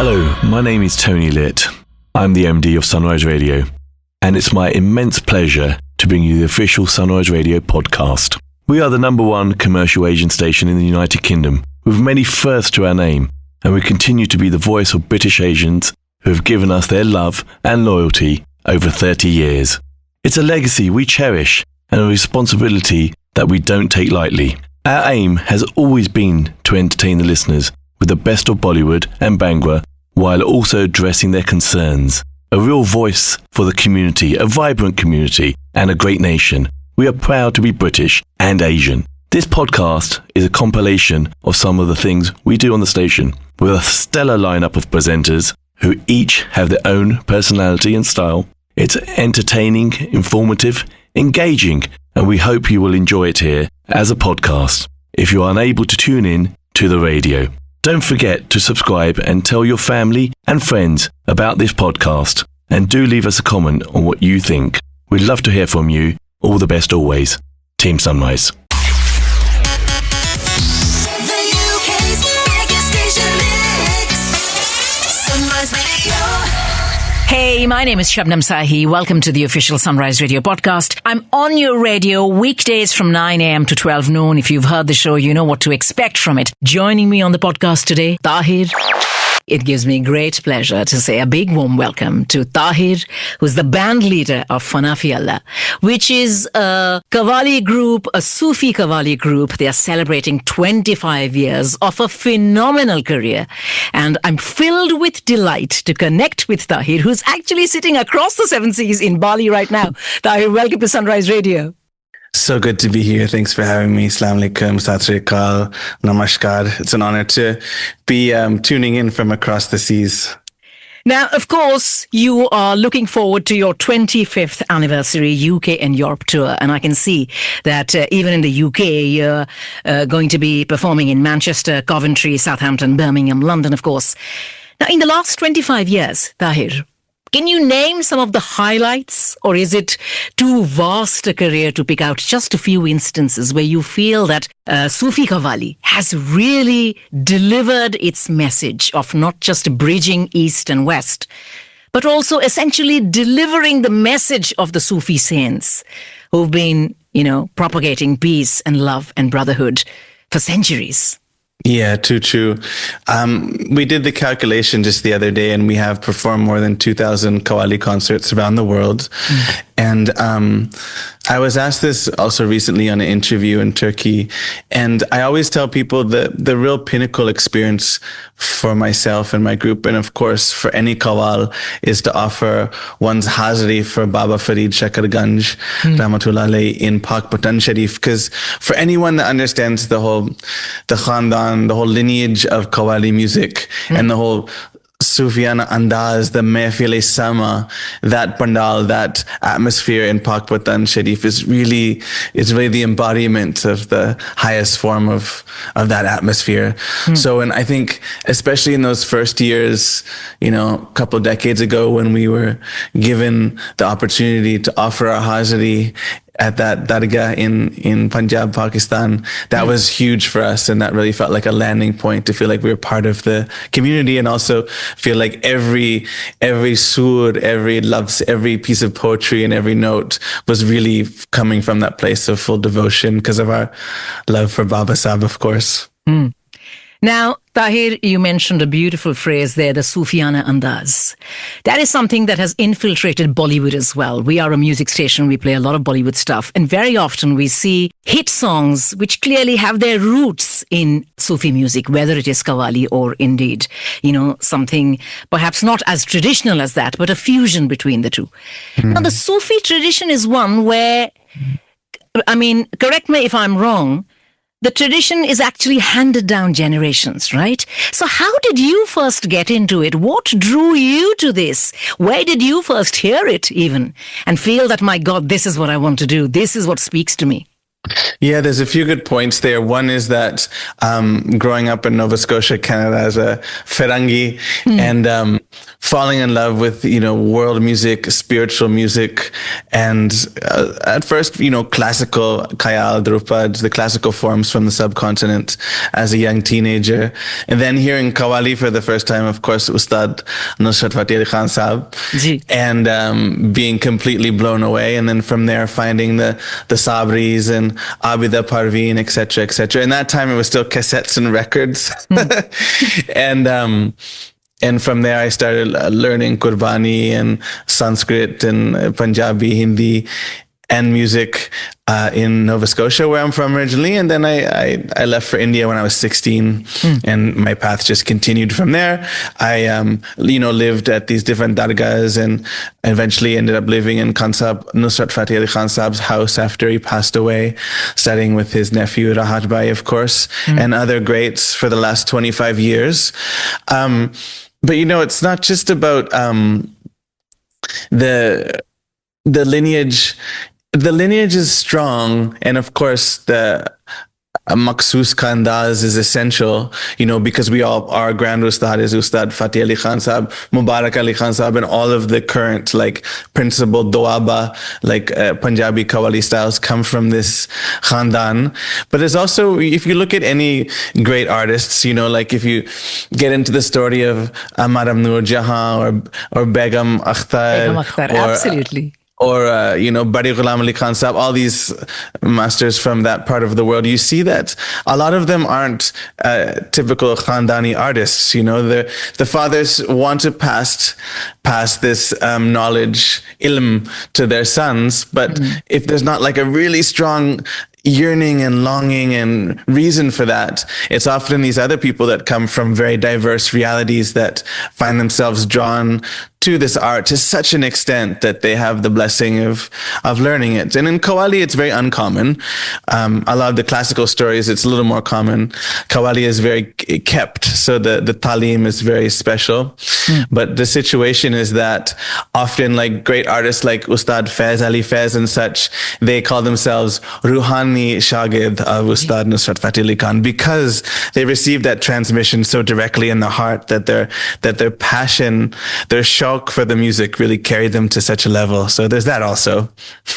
Hello, my name is Tony Litt. I'm the MD of Sunrise Radio, and it's my immense pleasure to bring you the official Sunrise Radio podcast. We are the #1 commercial Asian station in the United Kingdom, with many firsts to our name, and we continue to be the voice of British Asians who have given us their love and loyalty over 30 years. It's a legacy we cherish and a responsibility that we don't take lightly. Our aim has always been to entertain the listeners with the best of Bollywood and Bhangra, while also addressing their concerns. A real voice for the community, a vibrant community, and a great nation. We are proud to be British and Asian. This podcast is a compilation of some of the things we do on the station, with a stellar lineup of presenters who each have their own personality and style. It's entertaining, informative, engaging, and we hope you will enjoy it here as a podcast if you are unable to tune in to the radio. Don't forget to subscribe and tell your family and friends about this podcast. And do leave us a comment on what you think. We'd love to hear from you. All the best always. Team Sunrise. The UK's biggest station mix. Sunrise Radio. Hey, my name is Shabnam Sahi. Welcome to the official Sunrise Radio podcast. I'm on your radio weekdays from 9 a.m. to 12 noon. If you've heard the show, you know what to expect from it. Joining me on the podcast today, Tahir. It gives me great pleasure to say a big warm welcome to Tahir, who's the band leader of Fanna-Fi-Allah, which is a Qawwali group, a Sufi Qawwali group. They are celebrating 25 years of a phenomenal career. And I'm filled with delight to connect with Tahir, who's actually sitting across the seven seas in Bali right now. Tahir, welcome to Sunrise Radio. So good to be here. Thanks for having me. Assalamu alaikum, Sat Sri Akal, Namaskar. It's an honor to be tuning in from across the seas. Now, of course, you are looking forward to your 25th anniversary UK and Europe tour. And I can see that even in the UK, you're going to be performing in Manchester, Coventry, Southampton, Birmingham, London, of course. Now, in the last 25 years, Tahir, can you name some of the highlights, or is it too vast a career to pick out just a few instances where you feel that Sufi Qawwali has really delivered its message of not just bridging East and West, but also essentially delivering the message of the Sufi saints who've been, propagating peace and love and brotherhood for centuries? Yeah, too true. We did the calculation just the other day, and we have performed more than 2,000 Qawwali concerts around the world. And I was asked this also recently on an interview in Turkey. And I always tell people that the real pinnacle experience for myself and my group, and of course for any Qawwal, is to offer one's hazri for Baba Farid Shakarganj, Rahmatullah Alayhi, in Pak Patan Sharif. Because for anyone that understands the Khandan, the whole lineage of Qawwali music, and the whole Sufiana andaaz, the mehfil sama, that pandal, that atmosphere in Pak Patan Sharif is really the embodiment of the highest form of that atmosphere. So, and I think especially in those first years, a couple of decades ago, when we were given the opportunity to offer our hazri at that dargah in Punjab, Pakistan, that was huge for us, and that really felt like a landing point to feel like we were part of the community, and also feel like every sur, every lafz, every piece of poetry and every note was really coming from that place of full devotion because of our love for Baba Sahib, of course. Now, Tahir, you mentioned a beautiful phrase there, the Sufiana andaaz. That is something that has infiltrated Bollywood as well. We are a music station. We play a lot of Bollywood stuff. And very often we see hit songs which clearly have their roots in Sufi music, whether it is Qawwali or indeed, something perhaps not as traditional as that, but a fusion between the two. Now, the Sufi tradition is one where, correct me if I'm wrong, the tradition is actually handed down generations, right? So how did you first get into it? What drew you to this? Where did you first hear it even? And feel that, my God, this is what I want to do. This is what speaks to me. Yeah, there's a few good points there. One is that growing up in Nova Scotia, Canada, as a Ferangi, and falling in love with world music, spiritual music, and at first classical Kayal, Drupad, the classical forms from the subcontinent as a young teenager, and then hearing Qawwali for the first time, of course, Ustad Nusrat Fateh Ali Khan Sahab, Ji. and being completely blown away, and then from there finding the Sabris and Abida Parveen, etc., etc. In that time, it was still cassettes and records, and from there, I started learning Qurbani and Sanskrit and Punjabi, Hindi, and music in Nova Scotia, where I'm from originally. And then I left for India when I was 16, and my path just continued from there. I, lived at these different dargahs and eventually ended up living in Khan Sahib, Nusrat Fateh Ali Khan Sahab's house after he passed away, studying with his nephew Rahat Bhai, of course, and other greats for the last 25 years. But it's not just about the lineage. The lineage is strong, and of course the Maksus ka andaaz is essential, because our grand Ustad is Ustad Fateh Ali Khan Sahab, Mubarak Ali Khan Sahab, and all of the current principal doaba, Punjabi Qawwali styles come from this khandan. But there's also, if you look at any great artists, if you get into the story of Madam Noor Jahan or Begum Akhtar, Absolutely. Or Badi Ghulam Ali Khan Sahab, all these masters from that part of the world, you see that a lot of them aren't typical Khandani artists. The fathers want to pass this knowledge, ilm, to their sons, but if there's not a really strong yearning and longing and reason for that, it's often these other people that come from very diverse realities that find themselves drawn to this art to such an extent that they have the blessing of learning it. And in Qawwali, it's very uncommon. A lot of the classical stories, it's a little more common. Qawwali is very kept, so the talim is very special. But the situation is that often great artists like Ustad Faiz Ali Faiz and such, they call themselves Ruhani Shagid of Ustad Nusrat Fateh Ali Khan, because they received that transmission so directly in the heart that their passion, their shauq for the music really carried them to such a level. So there's that also.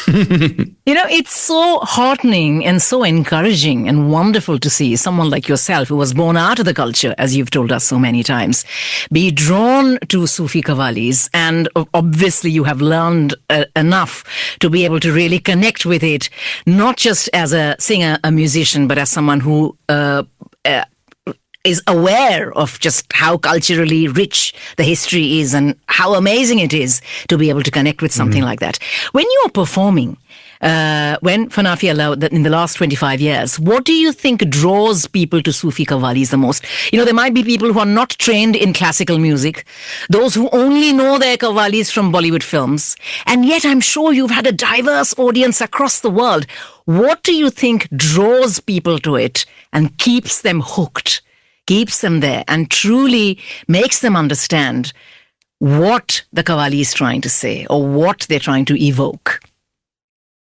It's so heartening and so encouraging and wonderful to see someone like yourself, who was born out of the culture, as you've told us so many times, be drawn to Sufi Qawwalis. And obviously you have learned enough to be able to really connect with it, not just as a singer, a musician, but as someone who is aware of just how culturally rich the history is and how amazing it is to be able to connect with something like that. When you are performing, when Fanna-Fi-Allah, in the last 25 years, what do you think draws people to Sufi Qawwalis the most? There might be people who are not trained in classical music, those who only know their Qawwalis from Bollywood films, and yet I'm sure you've had a diverse audience across the world. What do you think draws people to it and keeps them hooked, keeps them there, and truly makes them understand what the Qawwali is trying to say or what they're trying to evoke?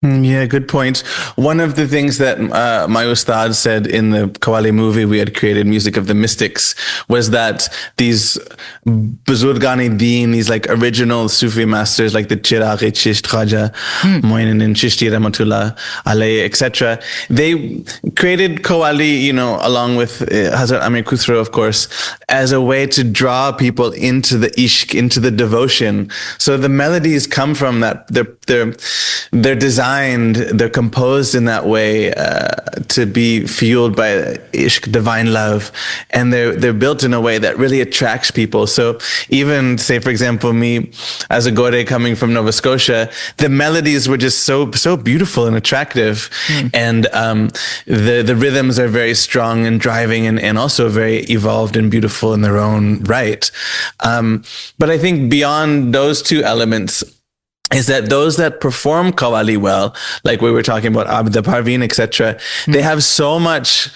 Yeah, good point. One of the things that my Ustad said in the Qawwali movie we had created, Music of the Mystics, was that these Buzurgani Deen, these original Sufi masters like the Chiragh Chisht Khaja, Moinuddin Chishti Rahmatullah alayhi, etc., they created Qawwali, along with Hazrat Amir Khusro, of course, as a way to draw people into the ishq, into the devotion. So the melodies come from that. They're designed, they're composed in that way to be fueled by ishq, divine love, and they're built in a way that really attracts people. So even, say, for example, me as a Gore coming from Nova Scotia, the melodies were just so beautiful and attractive, and the rhythms are very strong and driving, and also very evolved and beautiful in their own right. But I think beyond those two elements is that those that perform Qawwali well, like we were talking about Abda Parveen, etc., they have so much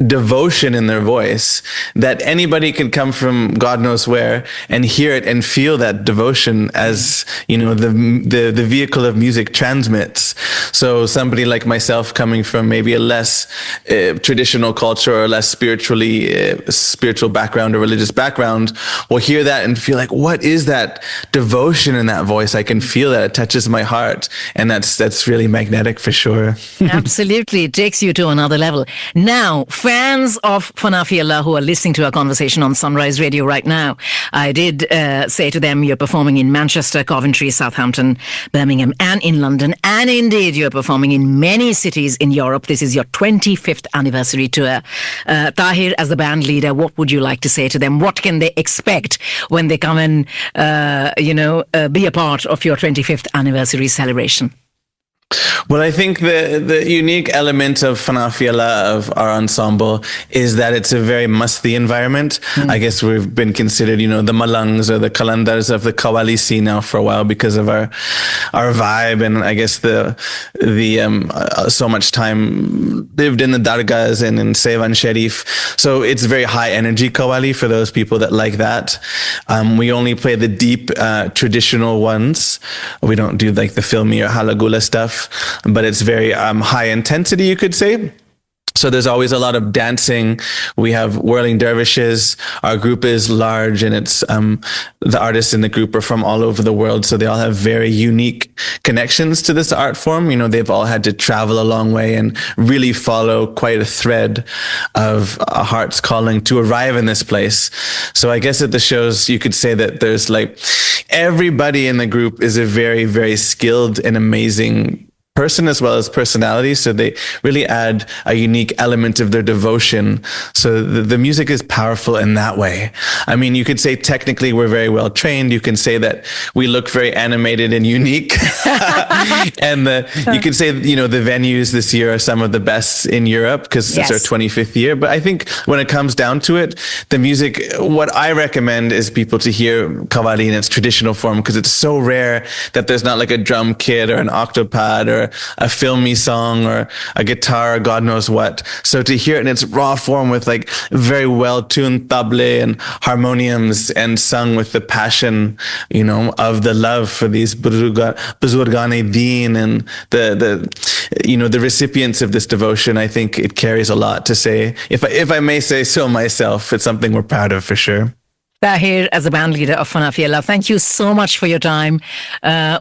devotion in their voice that anybody can come from God knows where and hear it and feel that devotion as the vehicle of music transmits. So somebody like myself coming from maybe a less traditional culture or less spiritual background or religious background will hear that and feel like, what is that devotion in that voice? I can feel that. It touches my heart. And that's really magnetic for sure. Absolutely. It takes you to another level. Now, fans of Fanna-Fi-Allah who are listening to our conversation on Sunrise Radio right now, I did say to them, you're performing in Manchester, Coventry, Southampton, Birmingham, and in London. And indeed, you're performing in many cities in Europe. This is your 25th anniversary tour. Tahir, as the band leader, what would you like to say to them? What can they expect when they come and, be a part of your 25th anniversary celebration? Well, I think the unique element of Fanna-Fi-Allah, of our ensemble, is that it's a very masti environment. I guess we've been considered, the Malangs or the Kalandars of the Qawwali scene now for a while because of our vibe, and I guess the so much time lived in the dargahs and in Sevan Sharif. So it's very high energy Qawwali for those people that like that. We only play the deep traditional ones. We don't do like the filmy or halagula stuff. But it's very high intensity, you could say. So there's always a lot of dancing. We have whirling dervishes. Our group is large, and it's the artists in the group are from all over the world. So they all have very unique connections to this art form. They've all had to travel a long way and really follow quite a thread of a heart's calling to arrive in this place. So I guess at the shows, you could say that there's like everybody in the group is a very, very skilled and amazing person as well as personality, so they really add a unique element of their devotion. So the music is powerful in that way. I mean, you could say technically we're very well trained. You can say that we look very animated and unique. And you could say, the venues this year are some of the best in Europe because it's our 25th year. But I think when it comes down to it, the music, what I recommend is people to hear Qawwali in its traditional form, because it's so rare that there's not like a drum kit or an octopad or a filmy song or a guitar or God knows what. So to hear it in its raw form with like very well-tuned table and harmoniums and sung with the passion, of the love for these Buzurgan-e-Deen and the recipients of this devotion, I think it carries a lot to say. If I may say so myself, it's something we're proud of for sure. Tahir, as the band leader of Fanna-Fi-Allah, thank you so much for your time.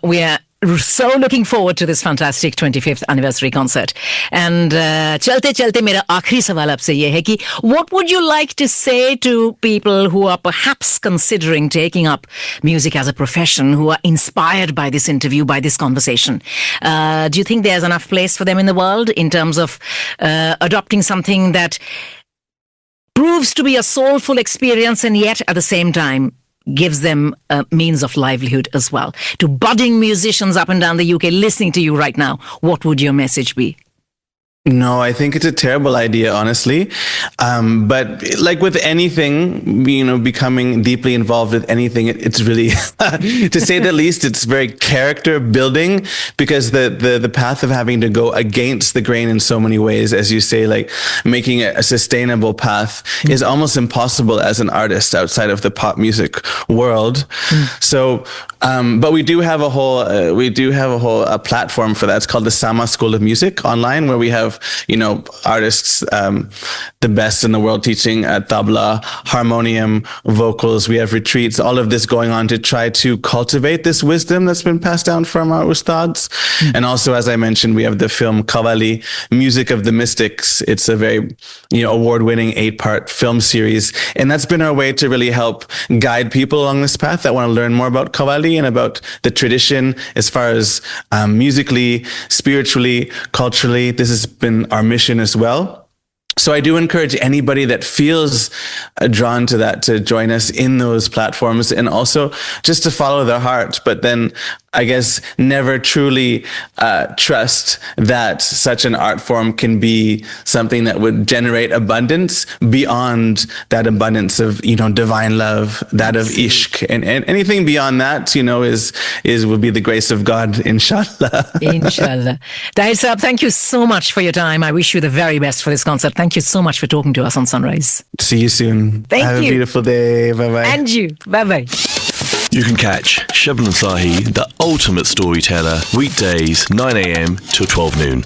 We are so looking forward to this fantastic 25th anniversary concert. And chalte mera aakhri sawal aapse ye hai ki what would you like to say to people who are perhaps considering taking up music as a profession, who are inspired by this interview, by this conversation? Do you think there's enough place for them in the world in terms of adopting something that proves to be a soulful experience and yet at the same time gives them a means of livelihood as well? To budding musicians up and down the UK listening to you right now, what would your message be? No, I think it's a terrible idea, honestly. But like with anything, becoming deeply involved with anything, it's really, to say the least, it's very character building, because the path of having to go against the grain in so many ways, as you say, like making it a sustainable path is almost impossible as an artist outside of the pop music world. So, but we do have a whole platform for that. It's called the Sama School of Music online, where we have artists, the best in the world, teaching tabla, harmonium, vocals. We have retreats, all of this going on to try to cultivate this wisdom that's been passed down from our ustads. And also, as I mentioned, we have the film Qawwali, Music of the Mystics. It's a very, award-winning 8-part film series. And that's been our way to really help guide people along this path that want to learn more about Qawwali and about the tradition as far as musically, spiritually, culturally. This has been our mission as well. So I do encourage anybody that feels drawn to that to join us in those platforms, and also just to follow their heart, but then I guess never truly trust that such an art form can be something that would generate abundance beyond that abundance of, divine love, that of ishq, and anything beyond that, would be the grace of God, inshallah. Inshallah. Tahir Saab, thank you so much for your time. I wish you the very best for this concert. Thank you so much for talking to us on Sunrise. See you soon. Thank you. Have a beautiful day. Bye-bye. And you. Bye-bye. You can catch Shabnam Sahi, the ultimate storyteller, weekdays 9 a.m. till 12 noon.